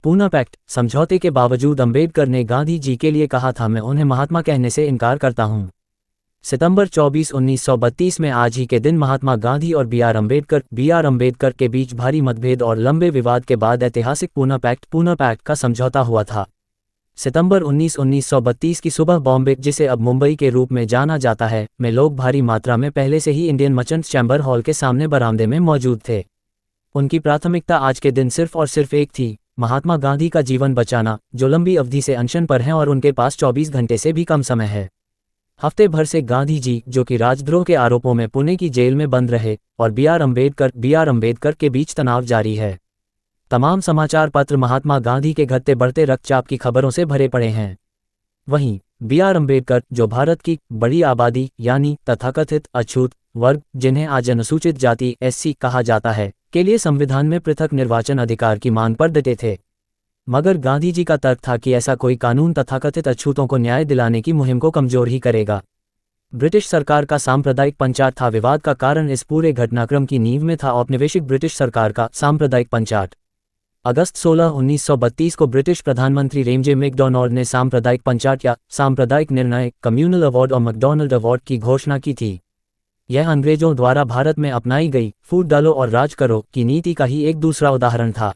Poona pact समझौते के बावजूद अंबेडकर ने गांधी जी के लिए कहा था, मैं उन्हें महात्मा कहने से इनकार करता हूं। सितंबर 24, 1932 में आज ही के दिन महात्मा गांधी और बी आर अम्बेडकर के बीच भारी मतभेद और लंबे विवाद के बाद ऐतिहासिक पूना पैक्ट का समझौता हुआ था। सितंबर 1932 की सुबह बॉम्बे, जिसे अब मुंबई के रूप में जाना जाता है, में लोग भारी मात्रा में पहले से ही इंडियन मर्चेंट्स चैम्बर हॉल के सामने बरामदे में मौजूद थे। उनकी प्राथमिकता आज के दिन सिर्फ और सिर्फ एक थी, महात्मा गांधी का जीवन बचाना, जो लंबी अवधि से अनशन पर हैं और उनके पास 24 घंटे से भी कम समय है। हफ्ते भर से गांधी जी, जो कि राजद्रोह के आरोपों में पुणे की जेल में बंद रहे, और बी आर अम्बेडकर के बीच तनाव जारी है। तमाम समाचार पत्र महात्मा गांधी के घटते बढ़ते रक्तचाप की खबरों से भरे पड़े हैं। वहीं बी आर अम्बेडकर, जो भारत की बड़ी आबादी यानी तथाकथित अछूत वर्ग, जिन्हें आज अनुसूचित जाति SC कहा जाता है, के लिए संविधान में पृथक निर्वाचन अधिकार की मांग पर डटे थे। मगर गांधी जी का तर्क था कि ऐसा कोई कानून तथाकथित अछूतों को न्याय दिलाने की मुहिम को कमजोर ही करेगा। ब्रिटिश सरकार का सांप्रदायिक पंचाट था विवाद का कारण। इस पूरे घटनाक्रम की नींव में था औपनिवेशिक ब्रिटिश सरकार का सांप्रदायिक पंचाट। अगस्त 16, 1932 को ब्रिटिश प्रधानमंत्री रेमजे मैकडॉनल्ड ने सांप्रदायिक पंचाट या सांप्रदायिक निर्णय कम्युनल अवार्ड और मैकडॉनल्ड अवार्ड की घोषणा की थी। यह अंग्रेजों द्वारा भारत में अपनाई गई फूट डालो और राज करो की नीति का ही एक दूसरा उदाहरण था।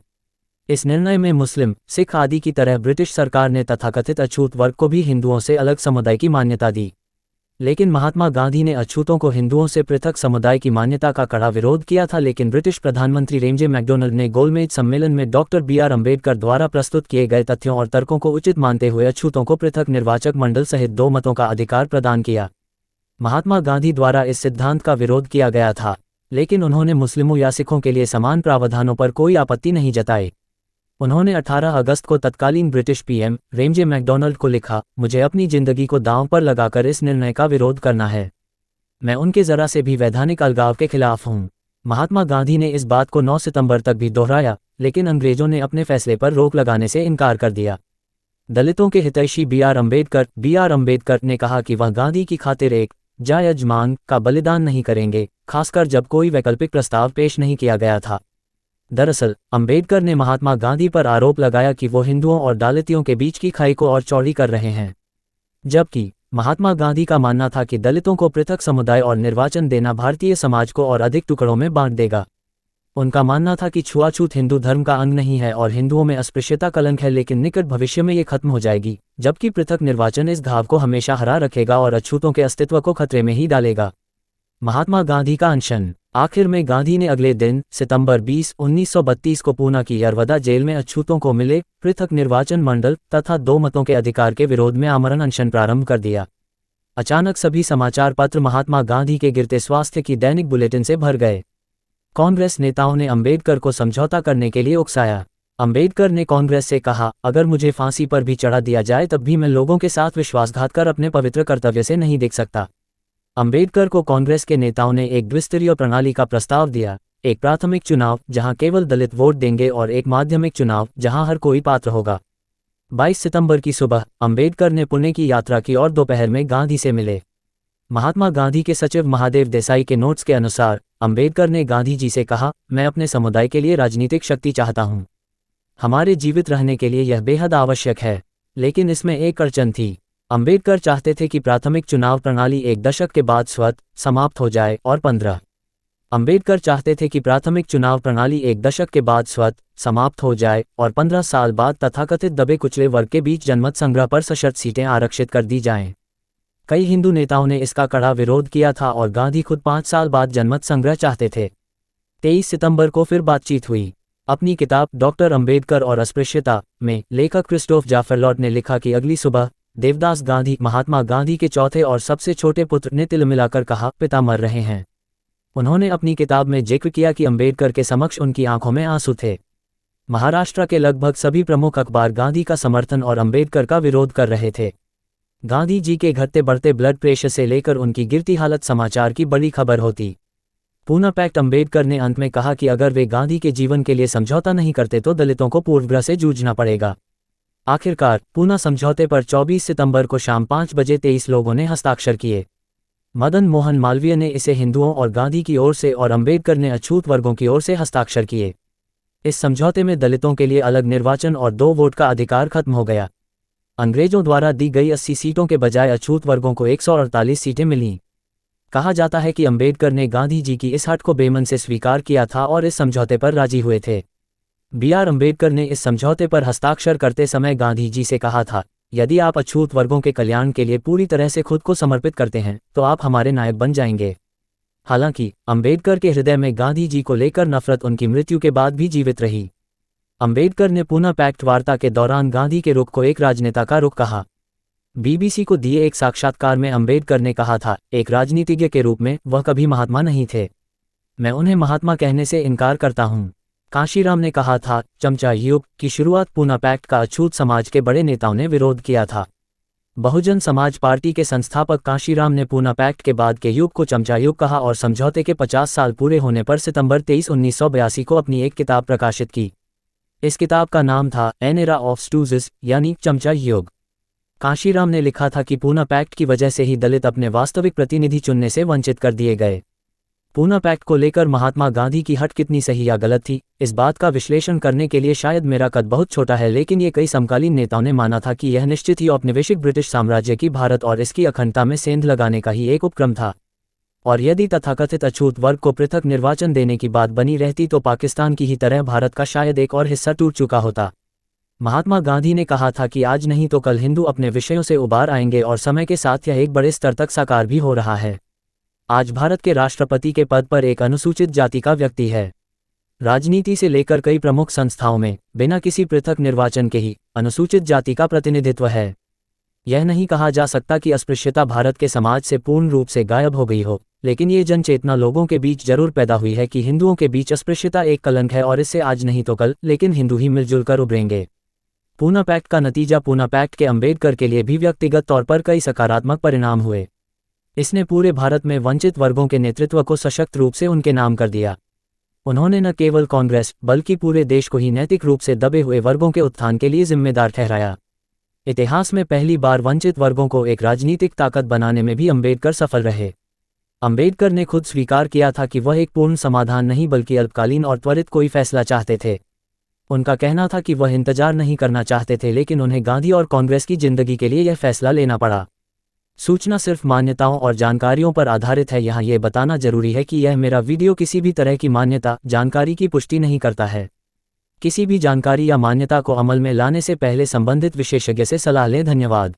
इस निर्णय में मुस्लिम, सिख आदि की तरह ब्रिटिश सरकार ने तथाकथित अछूत वर्ग को भी हिंदुओं से अलग समुदाय की मान्यता दी। लेकिन महात्मा गांधी ने अछूतों को हिंदुओं से पृथक समुदाय की मान्यता का कड़ा विरोध किया था। लेकिन ब्रिटिश प्रधानमंत्री रेमजे मैकडॉनल्ड ने गोलमेज सम्मेलन में डॉक्टर बी आर अम्बेडकर द्वारा प्रस्तुत किए गए तथ्यों और तर्कों को उचित मानते हुए अछूतों को पृथक निर्वाचक मंडल सहित 2 मतों का अधिकार प्रदान किया। महात्मा गांधी द्वारा इस सिद्धांत का विरोध किया गया था, लेकिन उन्होंने मुस्लिमों या सिखों के लिए समान प्रावधानों पर कोई आपत्ति नहीं जताई। उन्होंने 18 अगस्त को तत्कालीन ब्रिटिश PM रेमजे मैकडॉनल्ड को लिखा, मुझे अपनी जिंदगी को दांव पर लगाकर इस निर्णय का विरोध करना है। मैं उनके जरा से भी वैधानिक अलगाव के खिलाफ हूं। महात्मा गांधी ने इस बात को 9 सितंबर तक भी दोहराया, लेकिन अंग्रेजों ने अपने फैसले पर रोक लगाने से इनकार कर दिया। दलितों के हितैषी बी आर अम्बेडकर ने कहा कि वह गांधी की खातिर एक जायज मांग का बलिदान नहीं करेंगे, खासकर जब कोई वैकल्पिक प्रस्ताव पेश नहीं किया गया था। दरअसल अम्बेडकर ने महात्मा गांधी पर आरोप लगाया कि वो हिंदुओं और दलितों के बीच की खाई को और चौड़ी कर रहे हैं, जबकि महात्मा गांधी का मानना था कि दलितों को पृथक समुदाय और निर्वाचन देना भारतीय समाज को और अधिक टुकड़ों में बांट देगा। उनका मानना था कि छुआछूत हिंदू धर्म का अंग नहीं है और हिंदुओं में अस्पृश्यता कलंक है, लेकिन निकट भविष्य में ये खत्म हो जाएगी, जबकि पृथक निर्वाचन इस घाव को हमेशा हरा रखेगा और अछूतों के अस्तित्व को खतरे में ही डालेगा। महात्मा गांधी का अनशन। आखिर में गांधी ने अगले दिन सितंबर 20, 1932 को पूना की यरवदा जेल में अछूतों को मिले पृथक निर्वाचन मंडल तथा 2 मतों के अधिकार के विरोध में आमरण अनशन प्रारंभ कर दिया। अचानक सभी समाचार पत्र महात्मा गांधी के गिरते स्वास्थ्य की दैनिक बुलेटिन से भर गए। कांग्रेस नेताओं ने अम्बेडकर को समझौता करने के लिए उकसाया। अम्बेडकर ने कांग्रेस से कहा, अगर मुझे फांसी पर भी चढ़ा दिया जाए तब भी मैं लोगों के साथ विश्वासघात कर अपने पवित्र कर्तव्य से नहीं देख सकता। अम्बेडकर को कांग्रेस के नेताओं ने एक द्विस्तरीय प्रणाली का प्रस्ताव दिया, एक प्राथमिक चुनाव जहां केवल दलित वोट देंगे और एक माध्यमिक चुनाव जहां हर कोई पात्र होगा। 22 सितंबर की सुबह अम्बेडकर ने पुणे की यात्रा की और दोपहर में गांधी से मिले। महात्मा गांधी के सचिव महादेव देसाई के नोट्स के अनुसार अम्बेडकर ने गांधी जी से कहा, मैं अपने समुदाय के लिए राजनीतिक शक्ति चाहता हूं। हमारे जीवित रहने के लिए यह बेहद आवश्यक है, लेकिन इसमें एक अड़चन थी। अम्बेडकर चाहते थे कि प्राथमिक चुनाव प्रणाली 1 दशक के बाद स्वतः समाप्त हो जाए और 15 साल बाद तथाकथित दबे कुचले वर्ग के बीच जनमत संग्रह पर सशर्त सीटें आरक्षित कर दी जाएं। कई हिंदू नेताओं ने इसका कड़ा विरोध किया था और गांधी खुद 5 साल बाद जनमत संग्रह चाहते थे। 23 सितंबर को फिर बातचीत हुई। अपनी किताब डॉक्टर अम्बेडकर और अस्पृश्यता में लेखक क्रिस्टोफ जाफरलॉट ने लिखा कि अगली सुबह देवदास गांधी, महात्मा गांधी के चौथे और सबसे छोटे पुत्र, ने तिल मिलाकर कहा, पिता मर रहे हैं। उन्होंने अपनी किताब में जिक्र किया कि अम्बेडकर के समक्ष उनकी आंखों में आंसू थे। महाराष्ट्र के लगभग सभी प्रमुख अखबार गांधी का समर्थन और अम्बेडकर का विरोध कर रहे थे। गांधी जी के घटते बढ़ते ब्लड प्रेशर से लेकर उनकी गिरती हालत समाचार की बड़ी खबर होती। पूना पैक्ट। अम्बेडकर ने अंत में कहा कि अगर वे गांधी के जीवन के लिए समझौता नहीं करते तो दलितों को पूर्वग्रह से जूझना पड़ेगा। आखिरकार पूना समझौते पर 24 सितंबर को शाम 5 बजे 23 लोगों ने हस्ताक्षर किए। मदन मोहन मालवीय ने इसे हिंदुओं और गांधी की ओर से और अम्बेडकर ने अछूत वर्गों की ओर से हस्ताक्षर किए। इस समझौते में दलितों के लिए अलग निर्वाचन और 2 वोट का अधिकार खत्म हो गया। अंग्रेजों द्वारा दी गई 80 सीटों के बजाय अछूत वर्गों को 148 सीटें मिलीं। कहा जाता है कि अंबेडकर ने गांधी जी की इस हट को बेमन से स्वीकार किया था और इस समझौते पर राजी हुए थे। बी.आर. अंबेडकर ने इस समझौते पर हस्ताक्षर करते समय गांधी जी से कहा था, यदि आप अछूत वर्गों के कल्याण के लिए पूरी तरह से खुद को समर्पित करते हैं तो आप हमारे नायक बन जाएंगे। हालांकि अंबेडकर के हृदय में गांधी जी को लेकर नफरत उनकी मृत्यु के बाद भी जीवित रही। अंबेडकर ने पूना पैक्ट वार्ता के दौरान गांधी के रुख को एक राजनेता का रुख कहा। बीबीसी को दिए एक साक्षात्कार में अंबेडकर ने कहा था, एक राजनीतिज्ञ के रूप में वह कभी महात्मा नहीं थे। मैं उन्हें महात्मा कहने से इनकार करता हूं। कांशीराम ने कहा था, चमचा युग की शुरुआत पूना पैक्ट का अछूत समाज के बड़े नेताओं ने विरोध किया था। बहुजन समाज पार्टी के संस्थापक कांशीराम ने पूना पैक्ट के बाद के युग को चमचा युग कहा और समझौते के 50 साल पूरे होने पर सितंबर 23, 1982 को अपनी एक किताब प्रकाशित की। इस किताब का नाम था एन एरा ऑफ स्टूजेस, यानी चमचा युग। कांशीराम ने लिखा था कि पूना पैक्ट की वजह से ही दलित अपने वास्तविक प्रतिनिधि चुनने से वंचित कर दिए गए। पूना पैक्ट को लेकर महात्मा गांधी की हट कितनी सही या गलत थी, इस बात का विश्लेषण करने के लिए शायद मेरा कद बहुत छोटा है, लेकिन ये कई समकालीन नेताओं ने माना था कि यह निश्चित ही औपनिवेशिक ब्रिटिश साम्राज्य की भारत और इसकी अखंडता में सेंध लगाने का ही एक उपक्रम था। और यदि तथाकथित अछूत वर्ग को पृथक निर्वाचन देने की बात बनी रहती तो पाकिस्तान की ही तरह भारत का शायद एक और हिस्सा टूट चुका होता। महात्मा गांधी ने कहा था कि आज नहीं तो कल हिंदू अपने विषयों से उबार आएंगे और समय के साथ यह एक बड़े स्तर तक साकार भी हो रहा है। आज भारत के राष्ट्रपति के पद पर एक अनुसूचित जाति का व्यक्ति है। राजनीति से लेकर कई प्रमुख संस्थाओं में बिना किसी पृथक निर्वाचन के ही अनुसूचित जाति का प्रतिनिधित्व है। यह नहीं कहा जा सकता कि अस्पृश्यता भारत के समाज से पूर्ण रूप से गायब हो गई हो, लेकिन ये जन चेतना लोगों के बीच जरूर पैदा हुई है कि हिंदुओं के बीच अस्पृश्यता एक कलंक है और इससे आज नहीं तो कल लेकिन हिंदू ही मिलजुल कर उभरेंगे। पूना पैक्ट का नतीजा पूना पैक्ट के अंबेडकर के लिए भी व्यक्तिगत तौर पर कई सकारात्मक परिणाम हुए। इसने पूरे भारत में वंचित वर्गों के नेतृत्व को सशक्त रूप से उनके नाम कर दिया। उन्होंने न केवल कांग्रेस बल्कि पूरे देश को ही नैतिक रूप से दबे हुए वर्गों के उत्थान के लिए जिम्मेदार ठहराया। इतिहास में पहली बार वंचित वर्गों को एक राजनीतिक ताकत बनाने में भी अंबेडकर सफल रहे। अंबेडकर ने खुद स्वीकार किया था कि वह एक पूर्ण समाधान नहीं बल्कि अल्पकालीन और त्वरित कोई फैसला चाहते थे। उनका कहना था कि वह इंतजार नहीं करना चाहते थे, लेकिन उन्हें गांधी और कांग्रेस की जिंदगी के लिए यह फैसला लेना पड़ा। सूचना सिर्फ मान्यताओं और जानकारियों पर आधारित है। यहाँ यह बताना जरूरी है कि यह मेरा वीडियो किसी भी तरह की मान्यता जानकारी की पुष्टि नहीं करता है। किसी भी जानकारी या मान्यता को अमल में लाने से पहले संबंधित विशेषज्ञ से सलाह लें। धन्यवाद।